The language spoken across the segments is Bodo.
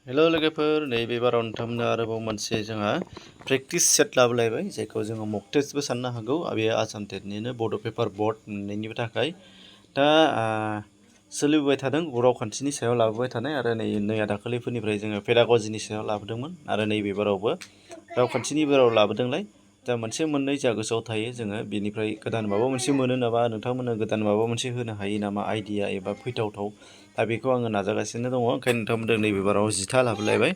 हेलो लोगोफोर नैबे बाराव नोंथांमोननो आरोबाव मोनसे जोंहा प्रेक्टिस सेट लाबोलायबाय जायखौ जोङो मक टेस्टबो साननो हागौ बेयो आसाम टेटनिनो बड' पेपार बर्ड मोननायनिबो थाखाय दा सोलिबोबाय थादों रावखान्थिनि सायाव लाबोबाय थानाय आरो नै दाखालिफोरनिफ्राय जोङो पेडागजिनि सायाव लाबोदोंमोन आरो नैबे बारावबो रावखान्थिनि बाराव लाबोदोंलाय दा मोनसे मोननै जा गोसोआव थायो जोङो बेनिफ्राय गोदान माबा मोनसे मोनो नामा नोंथांमोननो गोदान माबा मोनसे होनो हायो नामा आइडिया एबा फैथावथाव दा बेखौ आङो नाजागासिनो दङ ओंखायनो नोंथांमोननो नैबे बाराव 10था लाबोलायबाय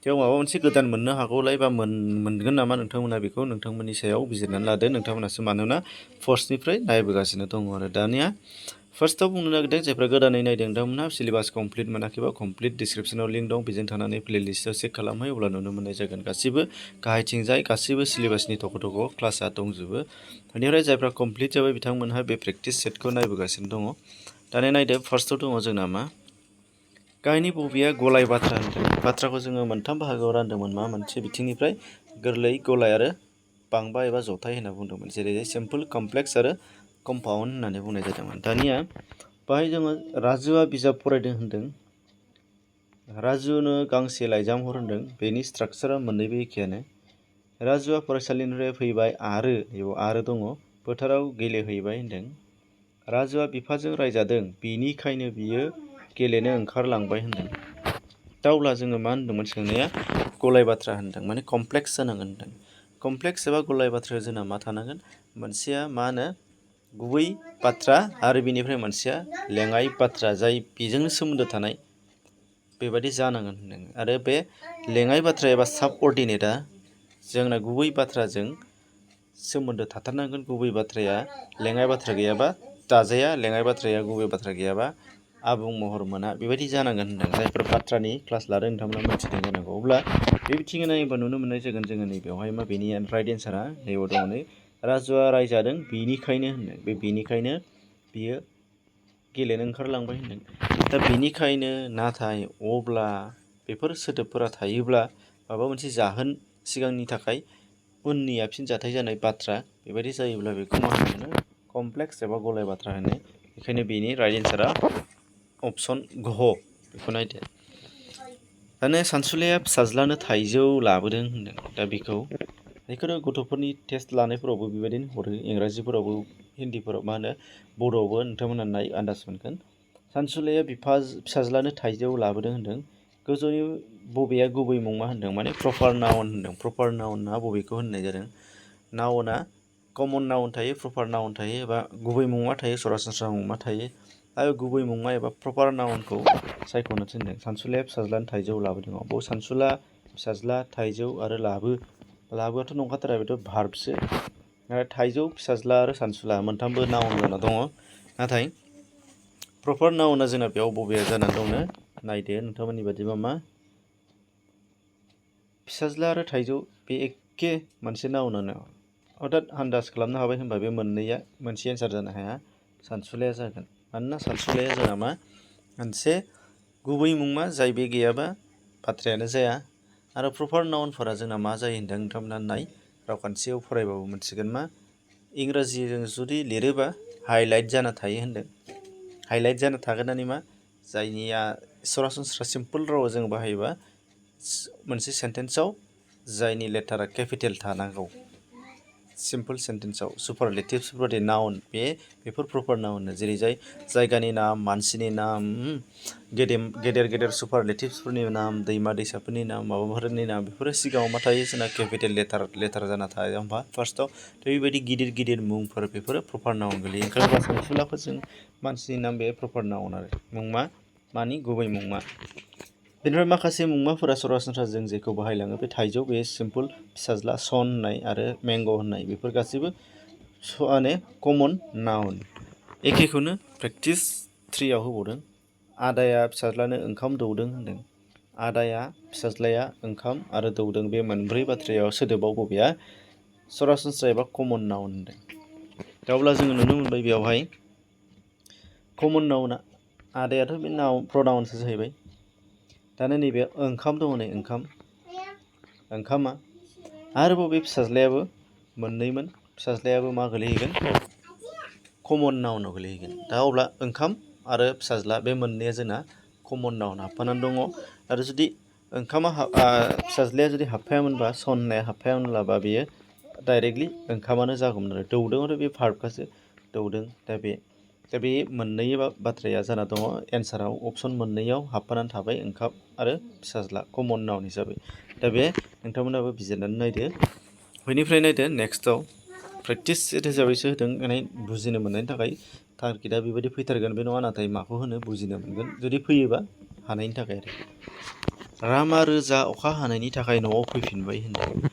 थेव माबा मोनसे गोदान मोननो हागौलाय बा मोनगोन नामा नोंथांमोना बेखौ नोंथांमोननि सायाव बिजिरनानै लादो नोंथांमोनासो मानोना फार्स्टनिफ्राय नायबोगासिनो दङ आरो दानिया फार्स्टआव बुंनो नागिरदों जायफ्रा गोदानै नायदों नोंथांमोनहा सिलेबास कमप्लिट मोनाखैबा कमप्लिट डिसक्रिपसनाव लिंक दं बेजों थानानै प्लेलिस्टआव चेक खालामहै अब्ला नुनो मोननाय जागोन गासिबो गाहायथिंजाय गासिबो सिलेबासनि थख' क्लासआ दंजोबो बेनिफ्राय जायफ्रा कमप्लिट जाबाय बिथांमोनहा बे प्रेक्टिस सेटखौ नायबोगासिनो दङ दानिया नायदो फार्स्टआव दङ जोंना मा गाहायनि बबेया गलाय बाथ्रा होनदों बाथ्राखौ जोङो मोनथाम बाहागोआव रानदोंमोन मा मोनसे बिथिंनिफ्राय गोरलै गलाय आरो बांबा एबा जथाय होनना बुंदोंमोन जेरै सिम्पल कमप्लेक्स आरो कम्पाउन्ड होननानै बुंनाय जादोंमोन दानिया बाहाय जोङो राजुआ बिजाब फरायदों होनदों राजुनो गांसे लाइजाम हर होनदों बेनि स्ट्राक्चारा मोननैबो एखेयानो राजुआ फरायसालिनिफ्राय फैबाय आरो बेयाव आरो दङ फोथाराव गेलेहैबाय होनदों राजुआ बिफाजों रायजादों बेनिखायनो बियो गेलेनो ओंखारलांबाय होनदों दा अब्ला जोङो मा होनदोंमोन सोंनाया गलाय बाथ्रा होनदों माने कमप्लेक्स जानांगोन होनदों कमप्लेक्स एबा गलाय बाथ्रायाव जोंना मा थानांगोन मोनसेया मा होनो गुबै बाथ्रा आरो बेनिफ्राय मोनसेया लेङाइ बाथ्रा जाय बेजोंनो सोमोन्दो थानाय बेबायदि जानांगोन होनदों आरो बे लेङाइ बाथ्रा एबा साबअर्डिनेटआ जोंना गुबै बाथ्राजों सोमोन्दो थाथारनांगोन गुबै बाथ्राया लेङाइ बाथ्रा गैयाबा दाजाया लेङाइ बाथ्राया गुबै बाथ्रा गैयाबा आबुं महर मोना बेबायदि जानांगोन होनदों जायफोर बाथ्रानि क्लास लादों नोंथांमोना मिथिदों जानांगौ अब्ला बे बिथिङै नायोबा नुनो मोननाय जागोन जोङो नैबेयावहाय मा बेनि राइट एन्सारा नैबेयाव दङ नै राजुआ रायजादों बेनिखायनो होनदों बे बेनिखायनो बियो गेलेनो ओंखारलांबाय होनदों दा बेनिखायनो नाथाय अब्ला बेफोर सोदोबफोरा थायोब्ला माबा मोनसे जाहोन सिगांनि थाखाय उननिया फिनजाथाय जानाय बाथ्रा बेबायदि जायोब्ला बेखौ मा होनो कमप्लेक्स एबा गलाय बाथ्रा होनो बेखायनो बेनि राइट एन्सारा अपसन घ बेखौ नायदो दानो सानसुलैया फिसाज्लानो थाइजौ लाबोदों होनदों दा बेखौनो गथ'फोरनि टेस्ट लानायफोरावबो बेबायदिनो हरो इंराजिफोरावबो हिन्दीफोराव मा होनो बड'आवबो नोंथांमोना नाय आन्दाज मोनगोन सानसुलैया फिसाज्लानो थाइजौ लाबोदों होनदों गोजौनि बबेया गुबै मुं मा होनदों माने प्रपार नाउन होनदों प्रपार नाउनआ बबेखौ होननाय जादों नाउनआ कमन नाउन थायो प्रपार नाउन थायो एबा गुबै मुङा थायो सरासनस्रा मुङा थायो आरो गुबै मुङा एबा प्रपार नाउनखौ सायख'नो थिनदों सानसुलैया फिसाज्लानो थाइजौ लाबोदों बेयाव सानसुला फिसाज्ला थाइजौ आरो लाबोआथ' नंखाथारा बेथ' भार्बसो थाइजौ फिसाज्ला आरो सानसुला मोनथामबो नाउन जाना दङ नाथाय प्रपार नाउनआ जोंना बेयाव बबेया जानानै दंनो नायदो नोंथांमोननि बादिबा मा फिसाज्ला आरो थाइजौ बे एखे मोनसे नाउनानो अर्थात आन्दाज खालामनो हाबाय होनबा बे मोननैया मोनसे एन्सार जानो हाया सानसुलाया जागोन मानोना सानसुलाया जोंहा मा मोनसे गुबै मुं मा जाय बे गैयाबा बाथ्रायानो जाया आरो प्रपार नाउनफोरा जोंना मा जायो होनदों नोंथांमोना नाय रावखान्थियाव फरायबाबो मोनथिगोन मा इंराजिजों जुदि लिरोबा हाइलाइट जाना थायो होनदों हाइलाइट जाना थागोननानै मा जायनिया सरासनस्रा सिम्पोल रावाव जों बाहायोबा मोनसे सेन्टेन्सआव जायनि लेटारा केपिटेल थानांगौ सिम्पोल सेन्टेन्सआव सुपारलेटिभ्सफोरबादि नाउन बेफोर प्रपार नाउन जेरै जायगानि नाम मानसिनि नाम गेदेर सुपारलेटिभ्सफोरनि नाम दैमा दैसाफोरनि नाम माबाफोरनि नाम बेफोरो सिगाङाव मा थायो जोंना केपिटेल लेटार जाना थायो होमबा फार्स्टआव बेबायदि गिदिर मुंफोर बेफोरो प्रपार नाउन गोलैयो ओंखायनो सानसुलाखौ जों मानसिनि नाम बे प्रपार नाउन आरो मुंमा मानि गुबै मुंमा बेनिफ्राय माखासे मुंमाफोरा सरासनस्रा जों जेखौ बाहायलाङो बे थाइजौ बे सिम्पोल फिसाज्ला सन होननाय आरो मेंग' होननाय बेफोर गासैबो माने कमन नाउन एखेखौनो प्रेक्टिस 3आव होबावदों आदाया फिसाज्लानो ओंखाम दौदों होनदों आदाया फिसाज्लाया ओंखाम आरो दौदों बे मोनब्रै बाथ्रायाव सोदोबाव बबेया सरासनस्रा एबा कमन नाउन होनदों दा अब्ला जोङो नुनो मोनबाय बेयावहाय कमन नाउनआ आदायाथ' बे प्रनाउनसो जाहैबाय दानो नैबे ओंखाम दङ नै ओंखामा आरोबाव बे फिसाज्लायाबो मोननैमोन फिसाज्लायाबो मा गोलैहैगोन कमन नाउनाव गोलैहैगोन दा अब्ला ओंखाम आरो फिसाज्ला बे मोननैया जोंना कमन नाउन हाबफानानै दङ आरो जुदि ओंखामा फिसाज्लाया जुदि हाबफायामोनबा सन होननाया हाबफायामोनब्ला बेयो डाइरेक्टलि ओंखामानो जागौमोन आरो दौदों आरो बे भार्बखासो दौदों। दा बे मोननै बाथ्राया जाना दङ एन्साराव अपसन मोननैयाव हाबफानानै थाबाय ओंखाम आरो फिसाज्ला कमन नाउन हिसाबै। दा बे नोंथांमोनाबो बिजिरनानै नायदो। बेनिफ्राय नायदो नेक्स्टआव प्रेक्टिस सेट हिसाबैसो होदों माने बुजिनो मोननायनि थाखाय टारगेटआ बेबायदि फैथारगोन बे नङा, नाथाय माखौ होनो बुजिनो मोनगोन जुदि फैयोबा हानायनि थाखाय आरो। रामा रोजा अखा हानायनि थाखाय न'आव फैफिनबाय होनदों।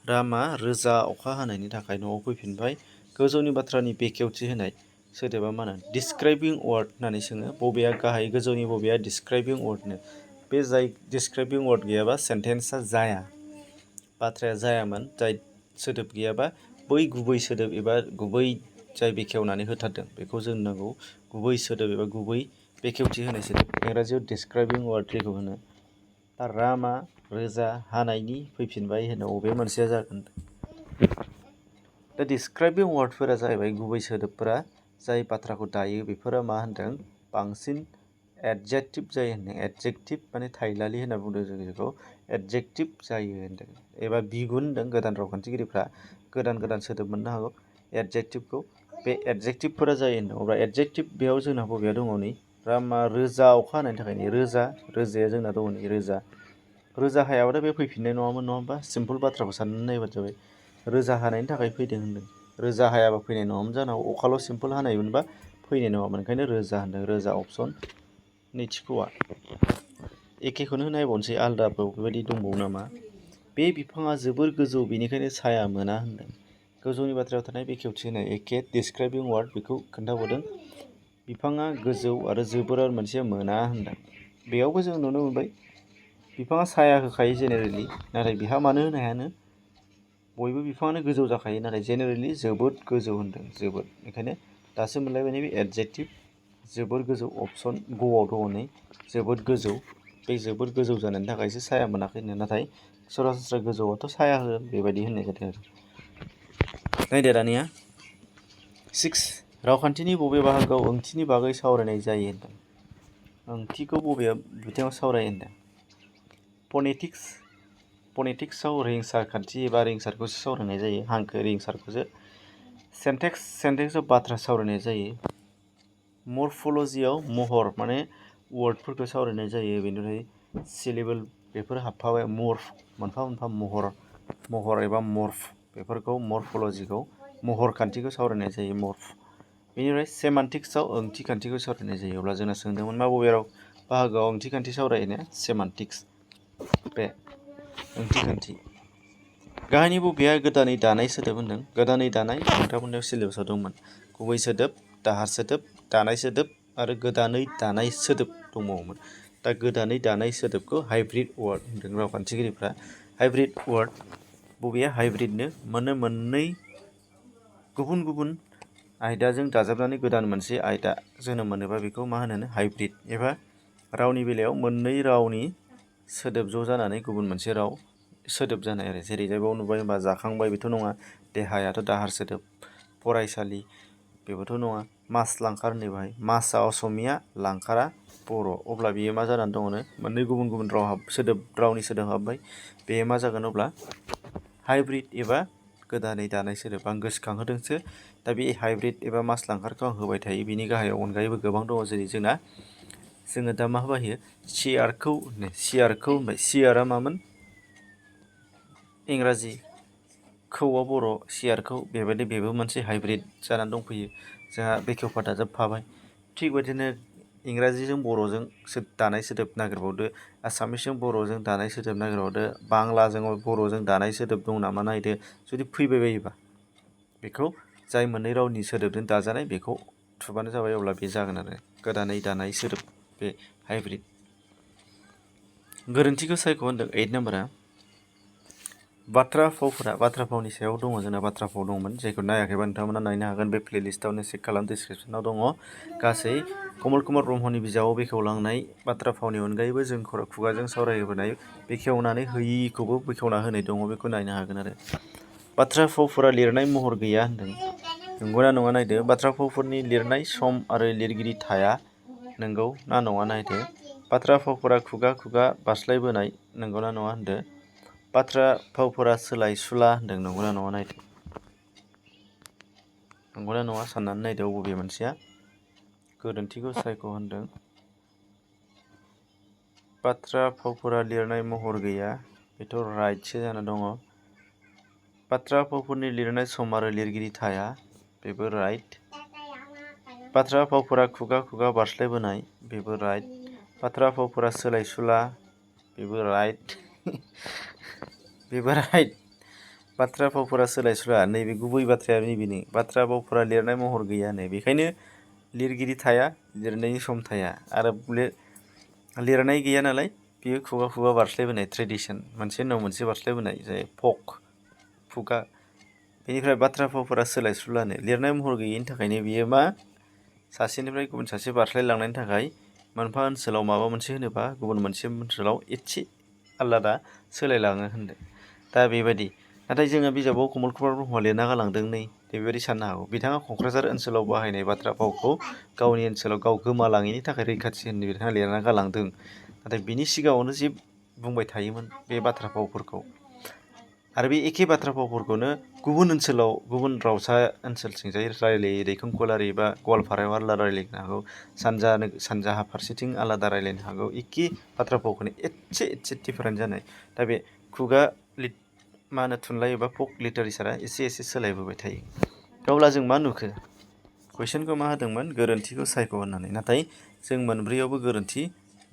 रामा रोजा अखा हानायनि थाखाय न'आव फैफिनबाय। गोजौनि बाथ्रानि बेखेवथि होनाय सोदोबा मा होनो डिसक्राइबिं वार्ड होननानै सोङो। बबेया गाहाय गोजौनि बबेया डिसक्राइबिं वार्डनो? बे जाय डिसक्राइबिं वार्ड गैयाबा सेन्टेन्सआ जाया, बाथ्राया जायामोन। जाय सोदोब गैयाबा बै गुबै सोदोब एबा गुबै जाय बेखेवनानै होथारदों बेखौ जों नांगौ गुबै सोदोब एबा गुबै बेखेवथि होनाय सोदोब। इंराजियाव डिसक्राइबिं वार्ड जेखौ होनो। दा रामा रोजा हानायनि फैफिनबाय होनो बबे मोनसेया जागोन? दा डिसक्राइबिं वार्डफोरा जाहैबाय गुबै सोदोबफोरा जाय बाथ्राखौ दायो बेफोरो मा होनदों बांसिन एडजेक्टिभ जायो होनदों। एडजेक्टिभ माने थाइलालि होनना बुंदों जों बेखौ एडजेक्टिभ जायो होनदों। एबा बिगुन होनदों गोदान रावखान्थिगिरिफ्रा गोदान सोदोब मोननो हागौ एडजेक्टिभखौ। बे एडजेक्टिभफोरा जायो होनदों। अब्ला एडजेक्टिभ बेयाव जोंना बबेया दङ नै रामा रोजा अखा हानायनि थाखाय नै रोजाया जोंना दङ नै रोजा हायाबाथाय बे फैफिननाय नङामोन, नङा होमबा? सिम्पोल बाथ्राखौ साननानै नायबानो जाबाय। रोजा हानायनि थाखाय फैदों होनदों। रोजा हायाबा फैनाय नङामोन जानांगौ, अखाल' सिम्पोल हानायमोनबा फैनाय नङामोन, ओंखायनो रोजा होनदों। रोजा अपसन नैथिखौआ। एखेखौनो नायबावनोसै आलदाबो बेबायदि दंबावो नामा? बे बिफाङा जोबोर गोजौ बेनिखायनो साया मोना होनदों। गोजौनि बाथ्रायाव थानाय बेखेवथि होनाय एखे डिसक्राइबिं वार्ड बेखौ खोन्थाबावदों। बिफाङा गोजौ आरो जोबोर मोनसे मोना होनदों। बेयावबो जों नुनो मोनबाय बिफाङा साया होखायो जेनेरेलि, नाथाय बिहा मानो होनो हायानो? बयबो बिफाङानो गोजौ जाखायो, नाथाय जेनेरेलि जोबोद गोजौ होनदों। जोबोद, बेखायनो दासो मोनलायबाय नैबे एडजेक्टिभ जोबोर गोजौ अपसन ग'आव दङ नै जोबोद गोजौ। बे जोबोद गोजौ जानायनि थाखायसो साया मोनाखै होनो, नाथाय सरासनस्रा गोजौआथ' साया होगोन बेबायदि होननाय जादों आरो। नायदो दानिया 6 रावखान्थिनि बबे बाहागोआव ओंथिनि बागै सावरायनाय जायो होनदों। ओंथिखौ बबे बिथिङाव सावरायो होनदों? फनेटिक्सआव रिंसार खान्थि एबा रिंसारखौसो सावरायनाय जायो, हांखो रिंसारखौसो। सेन्टेक्सआव बाथ्रा सावरायनाय जायो। मर्फ'लजियाव महर माने वार्डफोरखौ सावरायनाय जायो। बेनिफ्राय सिलेबल बेफोर हाबफाबाय। मर्फ मोनफा मोनफा महर एबा मर्फ बेफोरखौ मर्फ'लजिखौ महर खान्थिखौ सावरायनाय जायो मर्फ। बेनिफ्राय सेमान्टिक्सआव ओंथि खान्थिखौ सावरायनाय जायो। अब्ला जोंना सोंदोंमोन मा बबे बाहागोआव ओंथि खान्थि सावरायनाया? सेमान्टिक्स। बे ओंथि खान्थि। गाहायनि बबेया गोदानै दानाय सोदोब होनदों? गोदानै दानाय नोंथांमोननियाव सिलेबासाव दंमोन। गुबै सोदोब, दाहार सोदोब, दानाय सोदोब आरो गोदानै दानाय सोदोब दंबावोमोन। दा गोदानै दानाय सोदोबखौ हाइब्रिद वार्ड होनदों रावखान्थिगिरिफ्रा। हाइब्रिद वार्ड बबेया हाइब्रिदनो? मोननै गुबुन गुबुन आयदाजों दाजाबनानै गोदान मोनसे आयदा जोनोम मोनोबा बेखौ मा होनो? हाइब्रिद। एबा रावनि बेलायाव मोननै रावनि सोदोब ज' जानानै गुबुन मोनसे राव सोदोब जानाय आरो। जेरै जायबाव नुबाय होनबा जाखांबाय बेथ' नङा, देहायाथ' दाहार सोदोब, फरायसालि बेबोथ' नङा, मास लांखार होननाय बाहाय मासआ असमिया, लांखारा बर'। अब्ला बेयो मा जानानै दङनो? मोननै गुबुन गुबुन रावनि सोदोब हाबबाय। बेयो मा जागोन अब्ला? हाइब्रिद एबा गोदानै दानाय सोदोब। आं गोसोखांहोदोंसो। दा बे हाइब्रिद एबा मास लांखारखौ आं होबाय थायो। बिनि गाहायाव अनगायैबो गोबां दङ। जेरै जोङो दा मा बाहायो? सियारखौ होनबाय। सियारा मामोन? इंराजि, खौआ बर', सियारखौ बेबो मोनसे हाइब्रिद जानानै दंफैयो। जोंहा बेखेवफा दाजाबफाबाय। थिग बिदिनो इंराजिजों बर'जों दानाय सोदोब नागिरबावदो, आसामिसजों बर'जों दानाय सोदोब नागिरबावदो, बांलाजों बर'जों दानाय सोदोब दं नामा नायदो। जुदि फैबाय बायोबा बेखौ जाय मोननै रावनि सोदोबजों दाजानाय बेखौ थुबानो जाबाय। अब्ला बे जागोन आरो गोदानै दानाय सोदोब, बे हाइब्रिद। गोरोन्थिखौ सायख' होनदों 8 नाम्बारा। बाथ्रा फावनि सायाव दङ जोंना बाथ्रा फाव दंमोन। जायखौ नायाखैबा नोंथांमोना नायनो हागोन। बे प्लेलिस्टआवनो चेक खालाम, डिसक्रिपसनाव दङ। गासै कमल कुमार ब्रह्मनि बिजाबाव बेखेवलांनाय बाथ्रा फावनि अनगायैबो जों खुगाजों सावरायबोनाय बेखेवनानै होयिखौबो बेखेवना होनाय दङ, बेखौ नायनो हागोन आरो। बाथ्रा फावफोरा लिरनाय महर गैया होनदों। नंगौना नङा नायदो। बाथ्रा फावफोरनि लिरनाय सम आरो लिरगिरि थाया। नंगौ ना नङा नायदो। बाथ्रा फावफोरा खुगा खुगा बास्लायबोनाय नंगौना नङा होनदो। बाथ्रा फावफोरा सोलाय सुला होनदों नंगौना नङा नायदो। नंगौना नङा साननानै नायदो बबे मोनसेया गोरोन्थिखौ सायख' होनदों। बाथ्रा फावफोरा लिरनाय महर गैया बेथ' राइटसो जाना दङ। बाथ्रा फावफोरनि लिरनाय सम आरो लिरगिरि थाया बेबो राइट। बाथ्रा फावफोरा खुगा खुगा बारस्लायबोनाय बेबो राइट। बाथ्रा फावफोरा सोलाय सुला बेबो राइट बेबो राइट। बाथ्रा फावफोरा सोलाय सुला नैबे गुबै बाथ्राया नैबेनो बाथ्रा फावफोरा लिरनाय महर गैयानो बेखायनो लिरगिरि थाया लिरनायनि सम थाया आरो लिरनाय गैया नालाय बेयो खुगा खुगा बारस्लायबोनाय ट्रेडिसन मोनसे उनाव मोनसे बारस्लायबोनाय जाय फक खुगा। बेनिफ्राय बाथ्रा फावफोरा सोलाय सुलानो लिरनाय महर गैयिनि थाखायनो बियो मा सासेनिफ्राय गुबुन सासे बारस्लायलांनायनि थाखाय मोनफा ओनसोलाव माबा मोनसे होनोबा गुबुन मोनसे ओनसोलाव एसे आलादा सोलायलाङो होनदों। दा बेबायदि नाथाय जोङो बिजाबाव कमल कुमार ब्रह्मआ लिरना गालांदों नै बेबायदि साननो हागौ बिथाङा क'क्राझार ओनसोलाव बाहायनाय बाथ्रा फावखौ गावनि ओनसोलाव गाव गोमालाङैनि थाखाय रैखाथि होनो बिथाङा लिरना गालांदों। नाथाय बिनि सिगाङावनो जे बुंबाय थायोमोन बे बाथ्रा फावफोरखौ आरो बे एखे बाथ्रा फावफोरखौनो गुबुन ओनसोलाव गुबुन रावसा ओनसोलथिंजाय रायलायो दैखंखलारि बा गवालपारायाव आलादा रायलायनो हागौ सानजाहा फारसेथिं आलादा रायलायनो हागौ एखे बाथ्रा फावखौनो एसे डिफारेन्ट जानाय। दा बे खुगा मा होनो थुनलाइ एबा फक लिटारेसारा एसे सोलायबोबाय थायो। अब्ला जों मा नुखो कुइसनखौ मा होदोंमोन गोरोन्थिखौ सायख' होननानै नाथाय जों मोनब्रैयावबो गोरोन्थि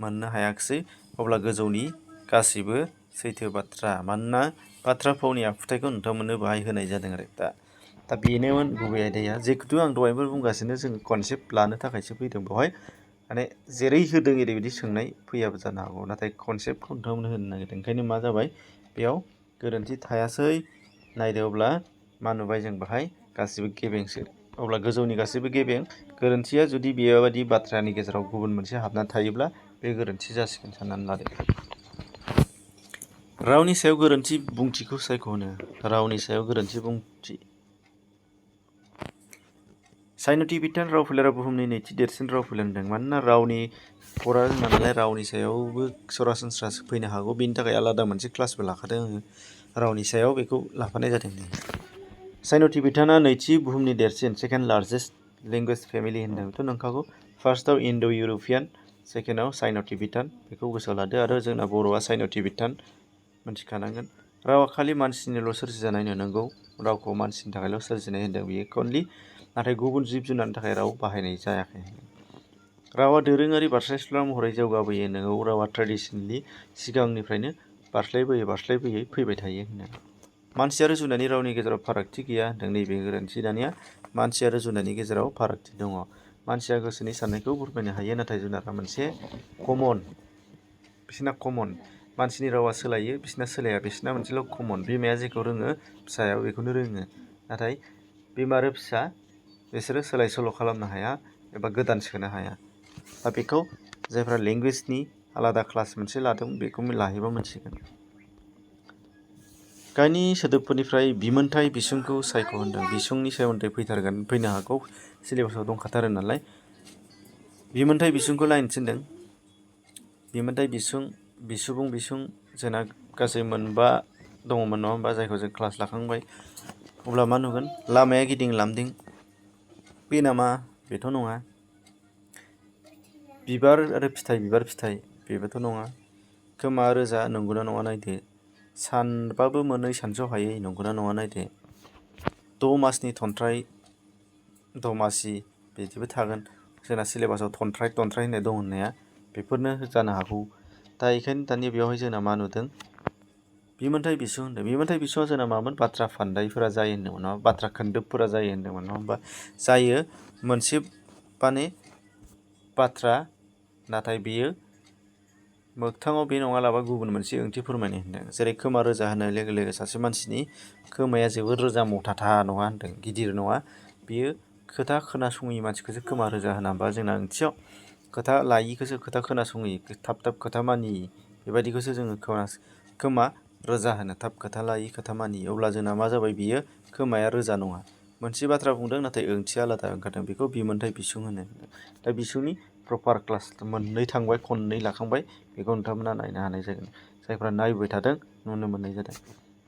मोननो हायाखिसै। अब्ला गोजौनि गासैबो सैथो बाथ्रा मानोना बाथ्रा फावनि आखुथायखौ नोंथांमोननो बाहाय होनाय जादों आरो दा बेनोमोन गुबै आयदाया जिहेथु आं दहायबो बुंगासिनो जों कनसेप्ट लानो थाखायसो फैदों बेवहाय माने जेरै होदों ओरैबायदि सोंनाय फैयाबो जानो हागौ नाथाय कनसेप्टखौ नोंथांमोननो होनो नागिरदों ओंखायनो मा जाबाय बेयाव गोरोन्थि थायासै। नायदो अब्ला मा नुबाय जों बाहाय गासिबो गेबेंसो। अब्ला गोजौनि गासैबो गेबें गोरोन्थिया जुदि बेबायदि बाथ्रानि गेजेराव गुबुन मोनसे हाबना थायोब्ला बे गोरोन्थि जासिगोन साननानै लादो। रावनि सायाव गोरोन्थि बुंथिखौ सायख'नो रावनि सायाव गोरोन्थि बुंथि साइन' टिबेटान राव फोलेरा बुहुमनि नैथि देरसिन राव फोलेर होनदों। मानोना रावनि फरा जोंना नालाय रावनि सायावबो सरासनस्रा फैनो हागौ बेनि थाखाय आलादा मोनसे क्लासबो लाखादों आङो रावनि सायाव बेखौ लाफानाय जादों। साइन' टिबेटाना नैथि बुहुमनि देरसिन सेकेन्ड लार्जेस्ट लेंगुवेज फेमिलि होनदों बेथ' नंखागौ। फार्स्टआव इन्ड' इउर'पियान सेकेन्डआव साइन' टिबेटान बेखौ गोसोआव लादो आरो जोंना बर'आ साइन' टिबेटान मोनथिखानांगोन। रावा खालि मानसिनिल' सोरजिजानाय नंगौ रावखौ मानसिनि थाखायल' सोरजिनाय होनदों बियो अनलि नाथाय गुबुन जिब जुनारनि थाखाय राव बाहायनाय जायाखै। रावा दोरोङारि बारस्लायस्लुला महरै जौगाबोयो नोंगौ रावा ट्रेडिसनेलि सिगांनिफ्रायनो बारस्लायबोयै फैबाय थायो होनदों। मानसि आरो जुनारनि रावनि गेजेराव फारागथि गैया होनदों नैबे गोरोन्थि दानिया मानसि आरो जुनारनि गेजेराव फारागथि दङ। मानसिया गोसोनि साननायखौ फोरमायनो हायो नाथाय जुनारा मोनसे कमन बिसोरना कमन मानसिनि रावा सोलायो बिसोरना सोलाया बिसोरना मोनसेल' कमन बिमाया जेखौ रोङो फिसाया बेखौनो रोङो नाथाय बिमा आरो फिसा बिसोरो सोलाय सोल' खालामनो हाया एबा गोदान सोनो हाया। दा बेखौ जायफ्रा लेंगुवेजनि आलादा क्लास मोनसे लादों बेखौ लाहैबा मोनसिगोन। गाहायनि सोदोबफोरनिफ्राय बिमोनथाइ बिसुंखौ सायख' होनदों बिसुंनि सोमोन्दै फैनो हागौ सिलेबासाव दंखाथारो नालाय बिमोनथाइ बिसुंखौ नायनो थिनदों। बिमोनथाइ बिसुं बिसुबुं बिसुं जोंना गासै मोनबा दङमोन नङा होमबा जायखौ जों क्लास लाखांबाय। अब्ला मा नुगोन लामाया गिदिं लामदिं बे नामा बेथ' नङा। बिबार आरो फिथाइ बिबार फिथाइ बेबोथ' नङा। खोमा रोजा नंगौना नङा नायदो। सानबाबो मोनै सानस' हायै नंगौना नङा नायदो। दमासनि थन्थ्राइ दमासि बिदिबो थागोन जोंना सिलेबासाव थन्थ्राइ होननाय दं होननाया बेफोरनो जानो हागौ। दा बेखायनो दानिया बेवहाय जोंना मा नुदों बिमोनथाइ बिसुं होनदों। बिमोनथाइ बिसुङा जोंना मामोन बाथ्रा फान्दायफोरा जायो होन्दोंमोन नङा बाथ्रा खोन्दोबफोरा जायो होन्दोंमोन नङा होमबा जायो मोनसे माने बाथ्रा नाथाय बेयो मोगथाङाव बे नङालाबा गुबुन मोनसे ओंथि फोरमायनाय होन्दों। जेरै खोमा रोजा होनाय लोगो लोगो सासे मानसिनि खोमाया जोबोद रोजा मथाथा नङा होन्दों गिदिर नङा बियो खोथा खोनासङि मानसिखौसो खोमा रोजा होना होमबा जोंना ओंथियाव खोथा लायिखौसो खोथा खोनासङि थाब खोथा मानियि बेबायदिखौसो जोङो खोमा रोजा होनो थाब खोथा लायि खोथा मानियि। अब्ला जोंना मा जाबाय बियो खोमाया रोजा नङा मोनसे बाथ्रा बुंदों नाथाय ओंथिया आलादा ओंखारदों बेखौ बिमोनथाइ बिसुं होनो। दा बिसुंनि प्रपार क्लास मोननै थांबाय खननै लाखांबाय बेखौ नोंथांमोना नायनो हानाय जागोन। जायफ्रा नायबाय थादों नुनो मोननाय जादों।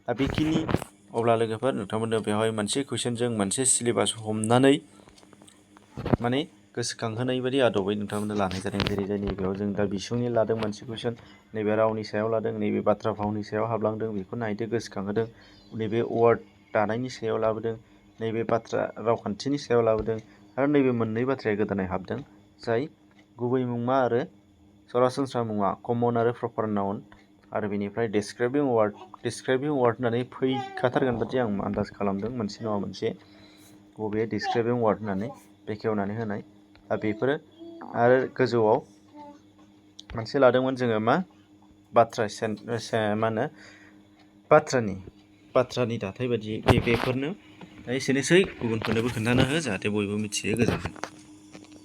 दा बेखिनि अब्ला लोगोफोर नोंथांमोननो बेवहाय मोनसे कुइसनजों मोनसे सिलेबास हमनानै माने गोसोखांहोनाय बायदि आदबै नोंथांमोननो लानाय जादों। जेरै जाय नैबेयाव जों दा बिसुंनि लादों मोनसे कुइसन, नैबे रावनि सायाव लादों, नैबे बाथ्रा भावनि सायाव हाबलांदों, बेखौ नायदो गोसोखांहोदों, नैबे वार्ड दानायनि सायाव लाबोदों, नैबे बाथ्रा रावखान्थिनि सायाव लाबोदों, आरो नैबे मोननै बाथ्राया गोदानै हाबदों जाय गुबै मुंमा आरो सरासनस्रा मुङा कमन आरो प्रपार नाउन, आरो बेनिफ्राय डिसक्राइबिं वार्ड होननानै फैखाथारगोन बादि आं आन्दाज खालामदों मोनसे नङा मोनसे बबे डिसक्राइबिं वार्ड होननानै बेखेवनानै होनाय। दा बेफोरो आरो गोजौआव मोनसे लादोंमोन जोङो मा बाथ्रानि दाथाय बायदि बेफोरनो दा एसेनोसै, गुबुनफोरनोबो खोन्थाना हो जाहाथे बयबो मिथियो। गोजोन्थों।